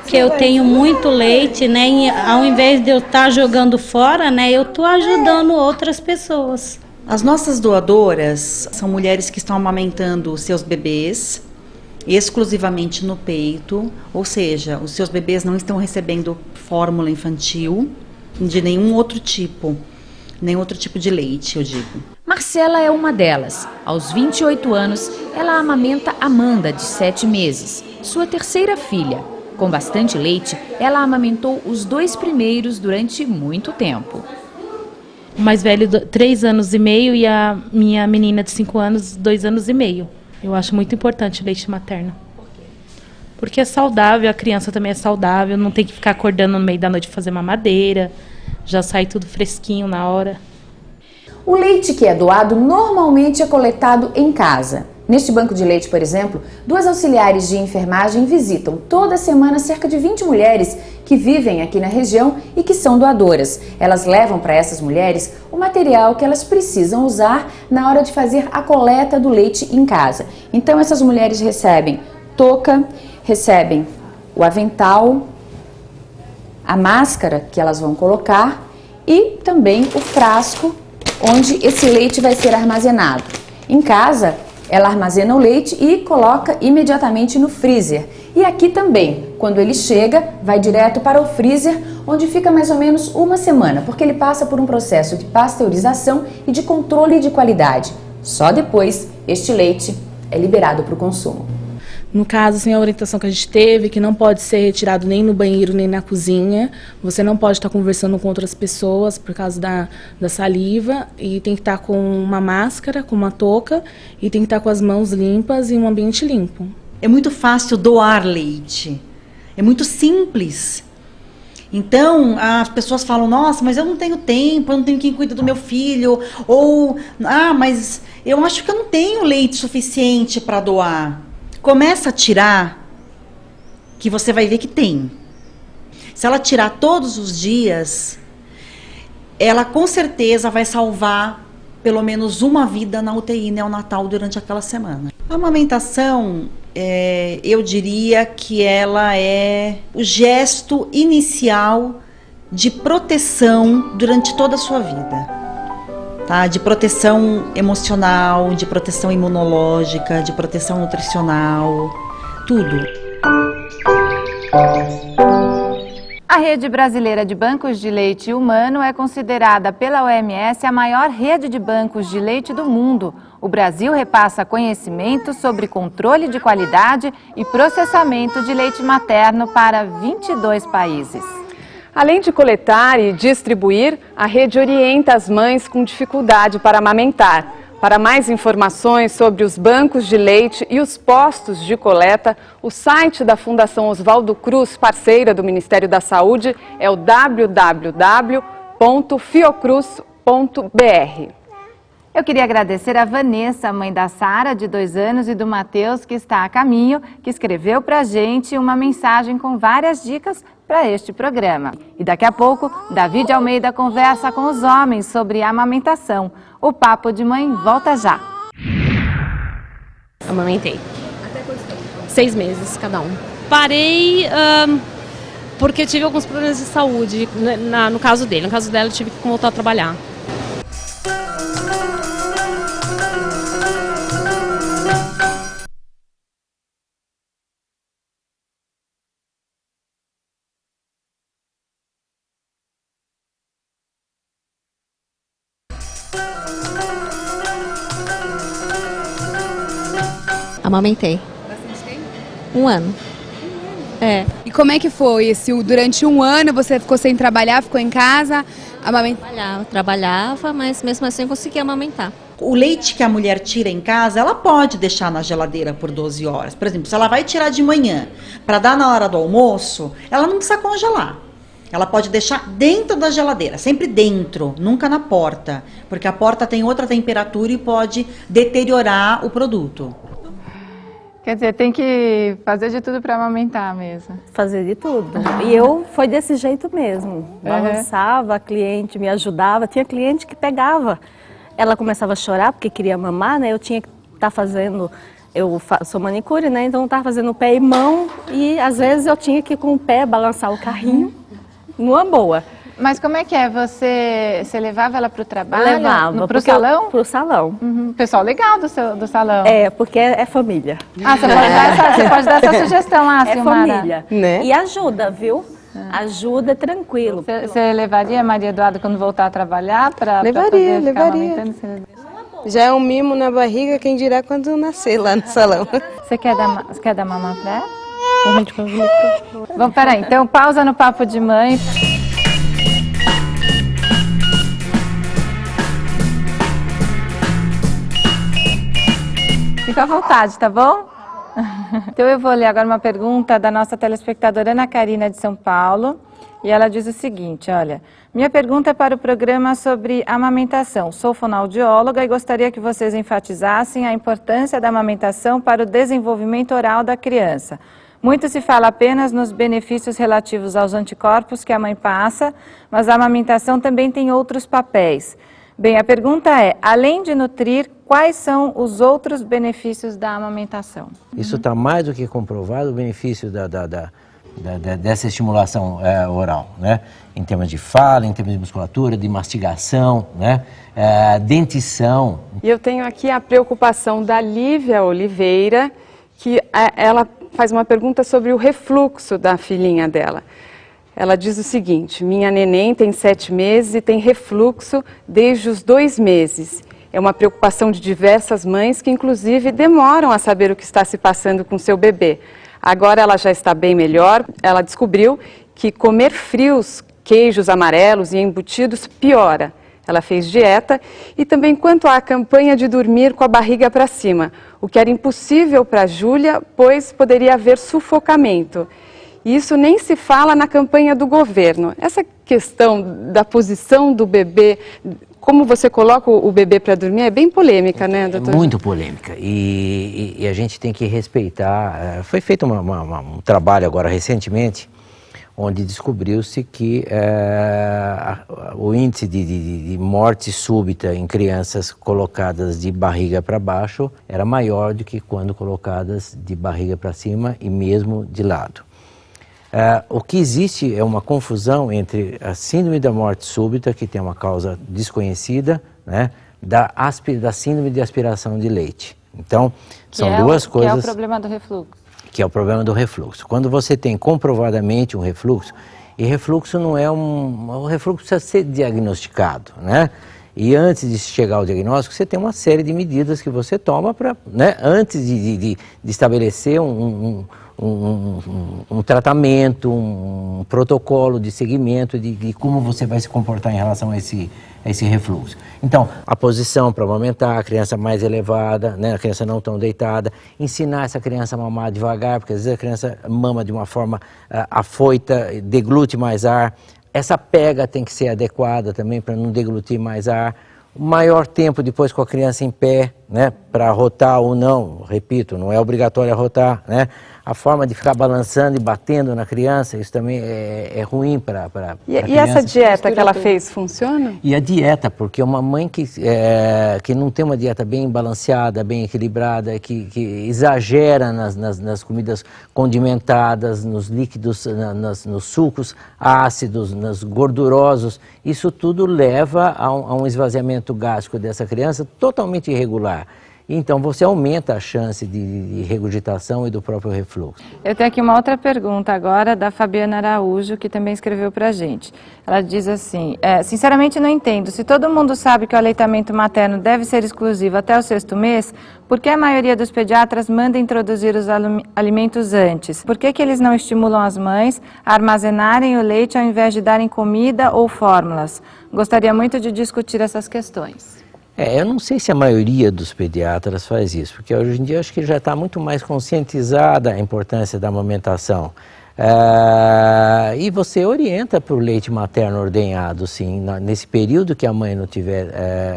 Que eu tenho muito leite, né? E ao invés de eu estar jogando fora, né? Eu estou ajudando outras pessoas. As nossas doadoras são mulheres que estão amamentando seus bebês exclusivamente no peito, ou seja, os seus bebês não estão recebendo fórmula infantil de nenhum outro tipo de leite, eu digo. Marcela é uma delas. Aos 28 anos, ela amamenta Amanda, de 7 meses, sua terceira filha. Com bastante leite, ela amamentou os 2 primeiros durante muito tempo. O mais velho, 3 anos e meio, e a minha menina de 5 anos, 2 anos e meio. Eu acho muito importante o leite materno. Porque é saudável, a criança também é saudável, não tem que ficar acordando no meio da noite fazer mamadeira, já sai tudo fresquinho na hora. O leite que é doado normalmente é coletado em casa. Neste banco de leite, por exemplo, 2 auxiliares de enfermagem visitam toda semana cerca de 20 mulheres que vivem aqui na região e que são doadoras. Elas levam para essas mulheres o material que elas precisam usar na hora de fazer a coleta do leite em casa. Então essas mulheres recebem touca, recebem o avental, a máscara que elas vão colocar e também o frasco onde esse leite vai ser armazenado. Em casa, ela armazena o leite e coloca imediatamente no freezer. E aqui também, quando ele chega, vai direto para o freezer, onde fica mais ou menos uma semana, porque ele passa por um processo de pasteurização e de controle de qualidade. Só depois, este leite é liberado para o consumo. No caso, assim, a orientação que a gente teve, que não pode ser retirado nem no banheiro, nem na cozinha. Você não pode estar conversando com outras pessoas por causa da saliva. E tem que estar com uma máscara, com uma touca. E tem que estar com as mãos limpas e um ambiente limpo. É muito fácil doar leite. É muito simples. Então, as pessoas falam, nossa, mas eu não tenho tempo, eu não tenho quem cuida do meu filho. Ou, mas eu acho que eu não tenho leite suficiente para doar. Começa a tirar, que você vai ver que tem. Se ela tirar todos os dias, ela com certeza vai salvar pelo menos uma vida na UTI neonatal durante aquela semana. A amamentação, eu diria que ela é o gesto inicial de proteção durante toda a sua vida. Tá? De proteção emocional, de proteção imunológica, de proteção nutricional, tudo. A rede brasileira de bancos de leite humano é considerada pela OMS a maior rede de bancos de leite do mundo. O Brasil repassa conhecimento sobre controle de qualidade e processamento de leite materno para 22 países. Além de coletar e distribuir, a rede orienta as mães com dificuldade para amamentar. Para mais informações sobre os bancos de leite e os postos de coleta, o site da Fundação Oswaldo Cruz, parceira do Ministério da Saúde, é o www.fiocruz.br. Eu queria agradecer a Vanessa, mãe da Sara, de 2 anos, e do Matheus, que está a caminho, que escreveu para a gente uma mensagem com várias dicas para este programa. E daqui a pouco, David Almeida conversa com os homens sobre amamentação. O Papo de Mãe volta já. Amamentei. Até quanto tempo? 6 meses, cada um. Parei porque tive alguns problemas de saúde, no caso dele. No caso dela, eu tive que voltar a trabalhar. Amamentei. Bastante tempo? 1 ano. É. E como é que foi? Durante 1 ano você ficou sem trabalhar, ficou em casa? Trabalhava, mas mesmo assim eu conseguia amamentar. O leite que a mulher tira em casa, ela pode deixar na geladeira por 12 horas. Por exemplo, se ela vai tirar de manhã para dar na hora do almoço, ela não precisa congelar. Ela pode deixar dentro da geladeira, sempre dentro, nunca na porta, porque a porta tem outra temperatura e pode deteriorar o produto. Quer dizer, tem que fazer de tudo para amamentar mesmo. Fazer de tudo. E foi desse jeito mesmo. Balançava, a cliente me ajudava. Tinha cliente que pegava. Ela começava a chorar porque queria mamar, né? Eu tinha que estar fazendo... Eu sou manicure, né? Então eu estava fazendo pé e mão. E às vezes eu tinha que com o pé balançar o carrinho. Numa boa. Mas como é que é? Você levava ela para o trabalho? Levava. Para o salão? Para o salão. Pessoal legal do salão. É, porque é família. Ah, você pode dar essa sugestão lá, Silmara. É família. Né? E ajuda, viu? Ajuda, tranquilo. Você levaria a Maria Eduarda quando voltar a trabalhar para poder ficar amamentando? Já é um mimo na barriga, quem dirá quando nascer lá no salão. Você quer dar mamar para ela? Vamos, peraí. Então, pausa no Papo de Mãe. Fica à vontade, tá bom? Então eu vou ler agora uma pergunta da nossa telespectadora Ana Karina de São Paulo. E ela diz o seguinte, olha, minha pergunta é para o programa sobre amamentação. Sou fonoaudióloga e gostaria que vocês enfatizassem a importância da amamentação para o desenvolvimento oral da criança. Muito se fala apenas nos benefícios relativos aos anticorpos que a mãe passa, mas a amamentação também tem outros papéis. Bem, a pergunta é, além de nutrir, quais são os outros benefícios da amamentação? Isso está mais do que comprovado, o benefício dessa estimulação oral, né? Em termos de fala, em termos de musculatura, de mastigação, né? Dentição. E eu tenho aqui a preocupação da Lívia Oliveira, que ela faz uma pergunta sobre o refluxo da filhinha dela. Ela diz o seguinte, minha neném tem 7 meses e tem refluxo desde os 2 meses. É uma preocupação de diversas mães que inclusive demoram a saber o que está se passando com seu bebê. Agora ela já está bem melhor, ela descobriu que comer frios, queijos amarelos e embutidos piora. Ela fez dieta e também quanto à campanha de dormir com a barriga para cima, o que era impossível para a Júlia, pois poderia haver sufocamento. E isso nem se fala na campanha do governo. Essa questão da posição do bebê, como você coloca o bebê para dormir, é bem polêmica, né, doutor? Muito polêmica. E a gente tem que respeitar. Foi feito um trabalho agora recentemente, onde descobriu-se que o índice de morte súbita em crianças colocadas de barriga para baixo era maior do que quando colocadas de barriga para cima e mesmo de lado. O que existe é uma confusão entre a síndrome da morte súbita, que tem uma causa desconhecida, né, da síndrome de aspiração de leite. Então, são duas coisas... Que é o problema do refluxo. Que é o problema do refluxo. Quando você tem comprovadamente um refluxo, e refluxo não é o refluxo precisa ser diagnosticado, né? E antes de chegar ao diagnóstico, você tem uma série de medidas que você toma para, né, antes de estabelecer um tratamento, um protocolo de seguimento de como você vai se comportar em relação a esse refluxo. Então, a posição para amamentar, a criança mais elevada, né, a criança não tão deitada, ensinar essa criança a mamar devagar, porque às vezes a criança mama de uma forma afoita, deglute mais ar. Essa pega tem que ser adequada também para não deglutir mais ar. O maior tempo depois com a criança em pé, né, para arrotar ou não, repito, não é obrigatório arrotar, né? A forma de ficar balançando e batendo na criança, isso também é ruim para a criança. E essa dieta que ela fez funciona? E a dieta, porque uma mãe que não tem uma dieta bem balanceada, bem equilibrada, que exagera nas comidas condimentadas, nos líquidos, nos sucos ácidos, nos gordurosos, isso tudo leva a um esvaziamento gástrico dessa criança totalmente irregular. Então você aumenta a chance de regurgitação e do próprio refluxo. Eu tenho aqui uma outra pergunta agora da Fabiana Araújo, que também escreveu pra gente. Ela diz assim, sinceramente não entendo, se todo mundo sabe que o aleitamento materno deve ser exclusivo até o 6º mês, por que a maioria dos pediatras manda introduzir os alimentos antes? Por que eles não estimulam as mães a armazenarem o leite ao invés de darem comida ou fórmulas? Gostaria muito de discutir essas questões. Eu não sei se a maioria dos pediatras faz isso, porque hoje em dia acho que já está muito mais conscientizada a importância da amamentação. E você orienta para o leite materno ordenhado, sim, nesse período que a mãe não tiver,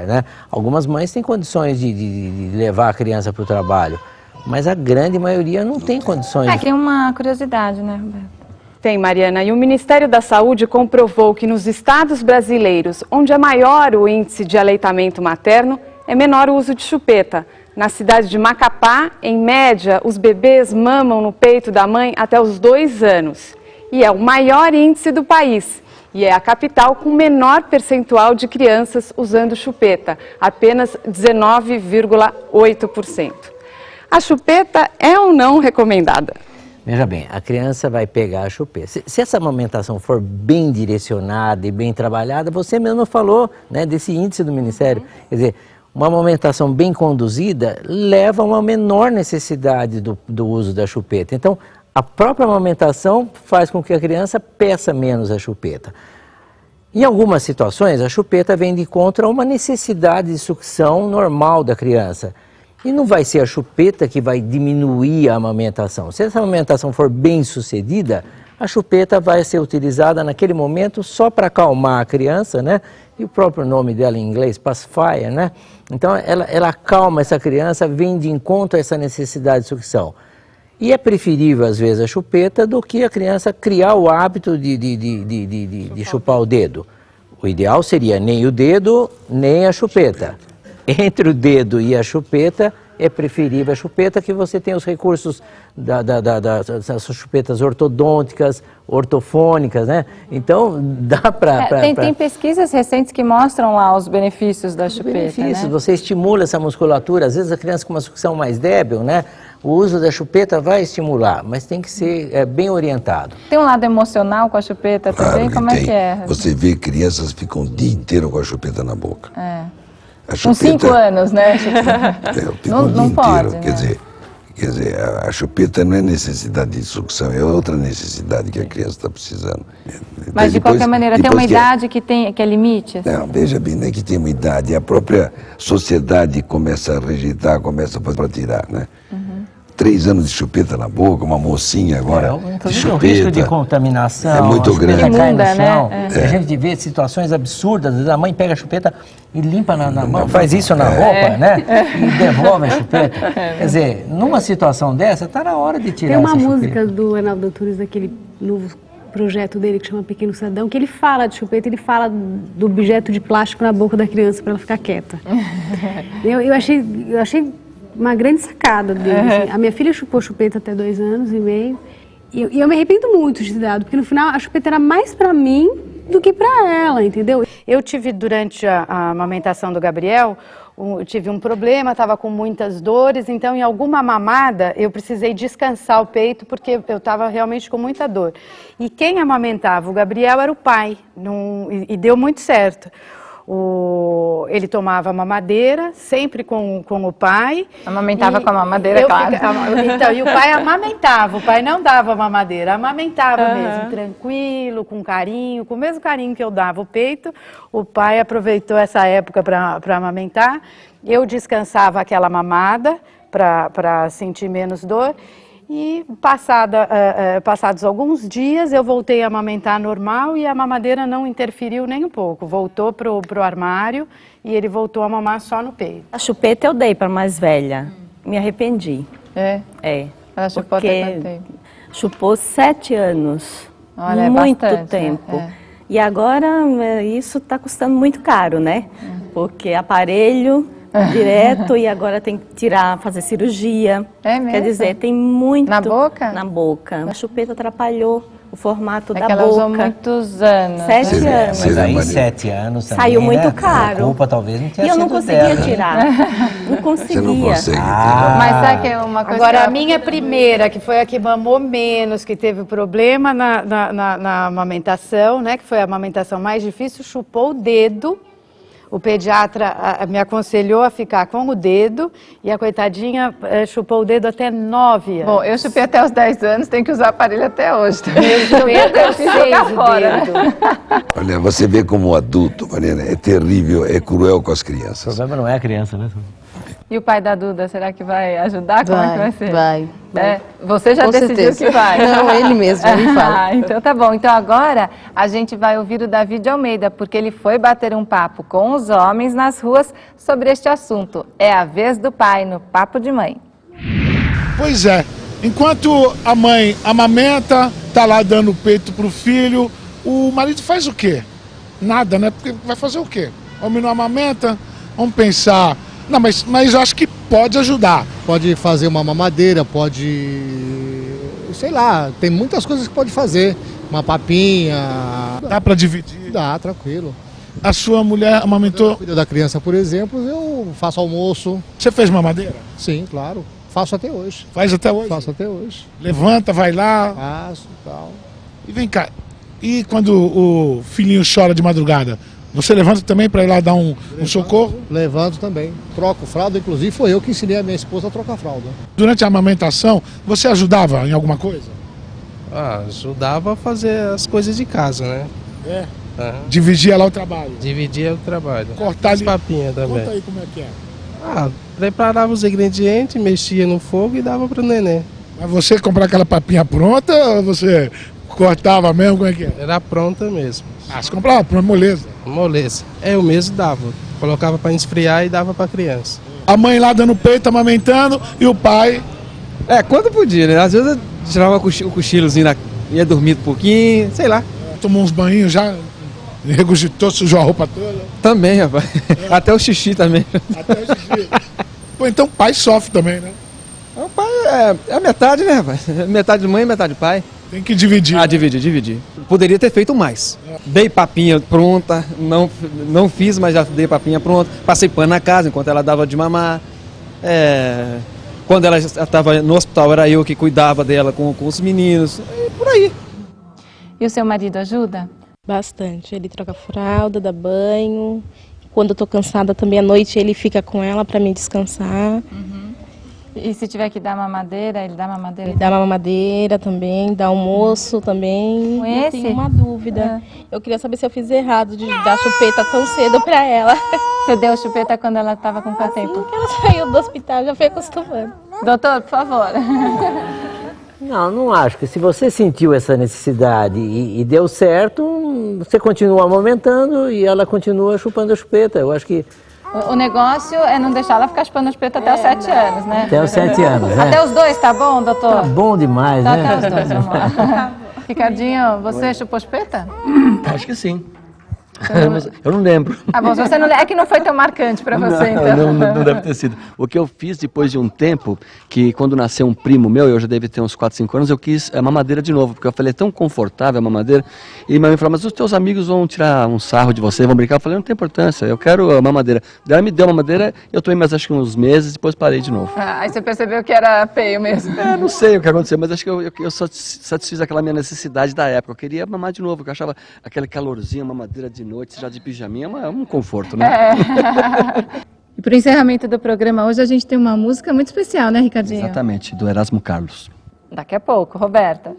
né? Algumas mães têm condições de levar a criança para o trabalho, mas a grande maioria não tem condições. Tem uma curiosidade, né, Roberto? Tem, Mariana, e o Ministério da Saúde comprovou que nos estados brasileiros, onde é maior o índice de aleitamento materno, é menor o uso de chupeta. Na cidade de Macapá, em média, os bebês mamam no peito da mãe até os 2 anos. E é o maior índice do país. E é a capital com menor percentual de crianças usando chupeta, apenas 19,8%. A chupeta é ou não recomendada? Veja bem, a criança vai pegar a chupeta. Se essa amamentação for bem direcionada e bem trabalhada, você mesmo falou, né, desse índice do Ministério. Quer dizer, uma amamentação bem conduzida leva a uma menor necessidade do uso da chupeta. Então, a própria amamentação faz com que a criança peça menos a chupeta. Em algumas situações, a chupeta vem de encontro a uma necessidade de sucção normal da criança. E não vai ser a chupeta que vai diminuir a amamentação. Se essa amamentação for bem sucedida, a chupeta vai ser utilizada naquele momento só para acalmar a criança, né? E o próprio nome dela em inglês, pacifier, né? Então ela acalma essa criança, vem de encontro a essa necessidade de sucção. E é preferível, às vezes, a chupeta do que a criança criar o hábito de chupar o dedo. O ideal seria nem o dedo, nem a chupeta. Entre o dedo e a chupeta, é preferível a chupeta, que você tem os recursos das chupetas ortodônticas, ortofônicas, né? Então, dá para... Tem pesquisas recentes que mostram lá os benefícios da chupeta, né? Você estimula essa musculatura, às vezes a criança com uma sucção mais débil, né? O uso da chupeta vai estimular, mas tem que ser bem orientado. Tem um lado emocional com a chupeta também? Como é que é? Você vê crianças que ficam o dia inteiro com a chupeta na boca. Com 5 anos, né? Não pode, né? Quer dizer, a chupeta não é necessidade de sucção, é outra necessidade que a criança está precisando. Mas de qualquer maneira, tem uma idade que é limite? Assim? Não, veja bem, não é que tem uma idade, a própria sociedade começa a rejeitar, começa a tirar, né? 3 anos de chupeta na boca, uma mocinha agora de chupeta. O risco de contaminação é muito grande. Cai no chão. A gente vê situações absurdas, a mãe pega a chupeta e limpa na mão, faz isso na roupa, né? E devolve a chupeta. Quer dizer, numa situação dessa, está na hora de tirar essa chupeta. Tem uma música do Arnaldo Antunes, daquele novo projeto dele que chama Pequeno Cidadão, que ele fala de chupeta, ele fala do objeto de plástico na boca da criança para ela ficar quieta. Eu achei uma grande sacada dele. Assim. A minha filha chupou chupeta até 2 anos e meio. E eu me arrependo muito de ter dado, porque no final a chupeta era mais pra mim do que pra ela, entendeu? Eu tive, durante a amamentação do Gabriel, eu tive um problema, estava com muitas dores, então em alguma mamada eu precisei descansar o peito, porque eu estava realmente com muita dor. E quem amamentava o Gabriel era o pai, e deu muito certo. Ele tomava mamadeira, sempre com o pai. Amamentava com a mamadeira, claro. Então, e o pai amamentava, o pai não dava mamadeira, amamentava mesmo, tranquilo, com carinho, com o mesmo carinho que eu dava o peito. O pai aproveitou essa época para amamentar. Eu descansava aquela mamada para sentir menos dor. E passados alguns dias eu voltei a amamentar normal e a mamadeira não interferiu nem um pouco. Voltou pro armário e ele voltou a mamar só no peito. A chupeta eu dei para mais velha. Me arrependi. É? É. Ela chupou até quanto tempo? Chupou 7 anos. Olha, muito é bastante, tempo. né? E agora isso está custando muito caro, né? Porque aparelho direto e agora tem que tirar, fazer cirurgia. É mesmo? Quer dizer, tem muito... Na boca? Na boca. A chupeta atrapalhou o formato da que ela boca. usou muitos anos. 7 anos. Mas aí 7 anos também, saiu muito né? caro. A culpa talvez não tenha E eu sido não conseguia dela, né? tirar. Não conseguia. Você não consegue. Mas sabe que é uma coisa... Agora, a minha primeira, que foi a que mamou menos, que teve problema na amamentação, né? Que foi a amamentação mais difícil, chupou o dedo. O pediatra me aconselhou a ficar com o dedo e a coitadinha chupou o dedo até 9 anos. Bom, eu chupei até os 10 anos, tenho que usar aparelho até hoje. Eu chupei até os 6 fora. Olha, você vê como adulto, Mariana, é terrível, é cruel com as crianças. O problema não é a criança, né? E o pai da Duda, será que vai ajudar? Como é que vai ser? Vai. É, você já Com decidiu certeza. que vai? Não, ele mesmo, ele fala. Então tá bom. Então agora a gente vai ouvir o David Almeida, porque ele foi bater um papo com os homens nas ruas sobre este assunto. É a vez do pai no Papo de Mãe. Pois é, enquanto a mãe amamenta, tá lá dando peito pro filho, o marido faz o quê? Nada, né? Porque vai fazer o quê? O homem não amamenta, vamos pensar... Não, mas eu acho que pode ajudar. Pode fazer uma mamadeira, pode... sei lá, tem muitas coisas que pode fazer. Uma papinha... Dá pra dividir? Dá, tranquilo. A sua mulher amamentou? Eu cuido da criança, por exemplo, eu faço almoço. Você fez mamadeira? Sim, claro. Faço até hoje. Faz até hoje? Faço até hoje. Levanta, vai lá. Faço e tal. E vem cá, e quando o filhinho chora de madrugada, você levanta também para ir lá dar um socorro? Levanto também. Troco fralda, inclusive foi eu que ensinei a minha esposa a trocar fralda. Durante a amamentação, você ajudava em alguma coisa? Ajudava a fazer as coisas de casa, né? É? Dividia lá o trabalho? Dividia o trabalho. Cortar as papinhas também. Conta aí como é que é. Preparava os ingredientes, mexia no fogo e dava pro neném. Mas você comprava aquela papinha pronta ou você cortava mesmo? Como é que é? Era pronta mesmo. Você comprava pronta, moleza? Moleza. Eu mesmo dava. Colocava para esfriar e dava para criança. A mãe lá dando peito, amamentando, e o pai... Quando podia, né? Às vezes eu tirava o cochilozinho, ia dormir um pouquinho, sei lá. Tomou uns banhinhos já, regurgitou, sujou a roupa toda. Também, rapaz. Até o xixi também. Até o xixi. Pô, então o pai sofre também, né? O pai é a metade, né, rapaz? Metade de mãe e metade de pai. Tem que dividir. Dividir. Poderia ter feito mais. Dei papinha pronta, não fiz, mas já dei papinha pronta. Passei pano na casa enquanto ela dava de mamar. Quando ela estava no hospital, era eu que cuidava dela com os meninos. Por aí. E o seu marido ajuda? Bastante. Ele troca fralda, dá banho. Quando eu tô cansada também à noite, ele fica com ela para me descansar. E se tiver que dar mamadeira, ele dá mamadeira? Ele dá mamadeira também, dá almoço também. Com Eu esse? tenho uma dúvida. Eu queria saber se eu fiz errado de dar chupeta tão cedo para ela. Você deu chupeta quando ela estava com quanto tempo? Que ela saiu do hospital, já foi acostumando. Doutor, por favor. Não acho que se você sentiu essa necessidade e deu certo, você continua amamentando e ela continua chupando a chupeta. Eu acho que... O negócio é não deixar ela ficar chupando a chupeta até os 7 anos, né? Até os 7 anos, né? Até os 2, tá bom, doutor? Tá bom demais, Tá, né? até os 2, vamos lá. Ricardinho, você chupou chupeta? Acho que sim. Eu não lembro. Ah, bom, se você não... É que não foi tão marcante para você, então. Não deve ter sido. O que eu fiz depois de um tempo, que quando nasceu um primo meu, eu já devia ter uns 4, 5 anos, eu quis a mamadeira de novo, porque eu falei, é tão confortável a mamadeira. E minha mãe falou, mas os teus amigos vão tirar um sarro de você, vão brincar. Eu falei, não tem importância, eu quero a mamadeira. Daí ela me deu a mamadeira, eu tomei mais acho que uns meses, depois parei de novo. Aí você percebeu que era feio mesmo. Não sei o que aconteceu, mas acho que eu só satisfiz aquela minha necessidade da época. Eu queria mamar de novo, porque eu achava aquele calorzinho, a mamadeira de noite, já de pijaminha, é um conforto, né? E para o encerramento do programa hoje, a gente tem uma música muito especial, né, Ricardinho? Exatamente, do Erasmo Carlos. Daqui a pouco, Roberta.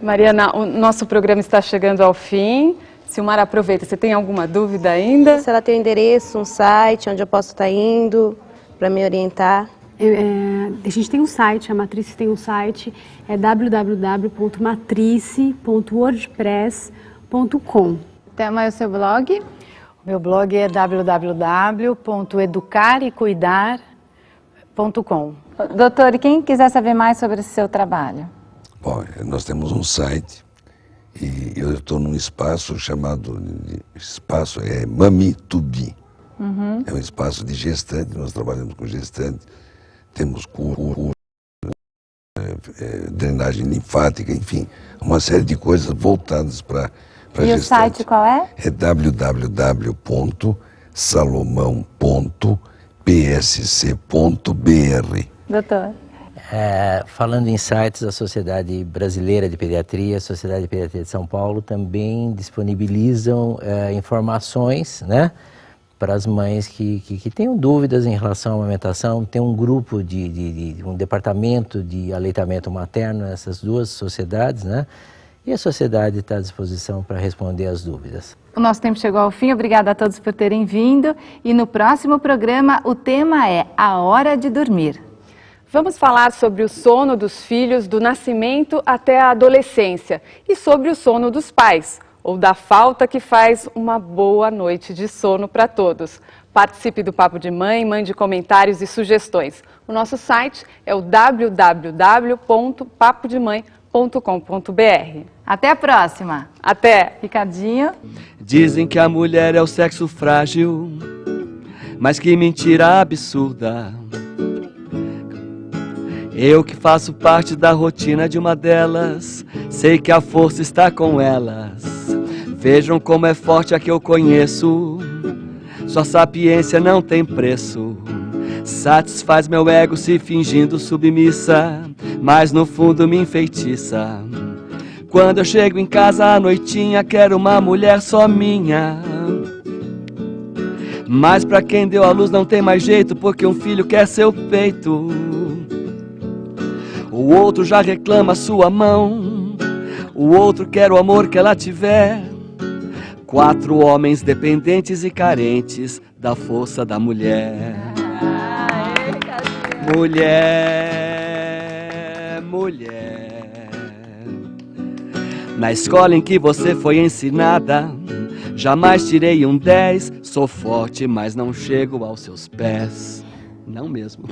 Mariana, o nosso programa está chegando ao fim. Silmara, aproveita, você tem alguma dúvida ainda? Se ela tem um endereço, um site, onde eu posso estar indo para me orientar. A gente tem um site, a Matrice tem um site, é www.matrice.wordpress.com. Thelma, é o seu blog? Meu blog é www.educarecuidar.com. Doutor, e quem quiser saber mais sobre o seu trabalho? Bom, nós temos um site e eu estou num espaço chamado, Mami to Be. É um espaço de gestante, nós trabalhamos com gestante, temos drenagem linfática, enfim, uma série de coisas voltadas para gestante. E o site qual é? É www.salomão.psc.br. Doutor? Falando em sites, a Sociedade Brasileira de Pediatria, a Sociedade de Pediatria de São Paulo também disponibilizam informações, né, para as mães que tenham dúvidas em relação à amamentação. Tem um grupo um departamento de aleitamento materno nessas duas sociedades, né, e a sociedade está à disposição para responder as dúvidas. O nosso tempo chegou ao fim, obrigada a todos por terem vindo. E no próximo programa o tema é a hora de dormir. Vamos falar sobre o sono dos filhos do nascimento até a adolescência e sobre o sono dos pais, ou da falta que faz uma boa noite de sono para todos. Participe do Papo de Mãe, mande comentários e sugestões. O nosso site é o www.papodemãe.com.br. Até a próxima. Até. Ricardinho. Dizem que a mulher é o sexo frágil, mas que mentira absurda. Eu que faço parte da rotina de uma delas, sei que a força está com elas. Vejam como é forte a que eu conheço, sua sapiência não tem preço. Satisfaz meu ego se fingindo submissa, mas no fundo me enfeitiça. Quando eu chego em casa à noitinha, quero uma mulher só minha. Mas pra quem deu à luz não tem mais jeito, porque um filho quer seu peito. O outro já reclama sua mão, o outro quer o amor que ela tiver. 4 homens dependentes e carentes da força da mulher. Mulher, mulher. Na escola em que você foi ensinada, jamais tirei um 10. Sou forte, mas não chego aos seus pés. Não mesmo.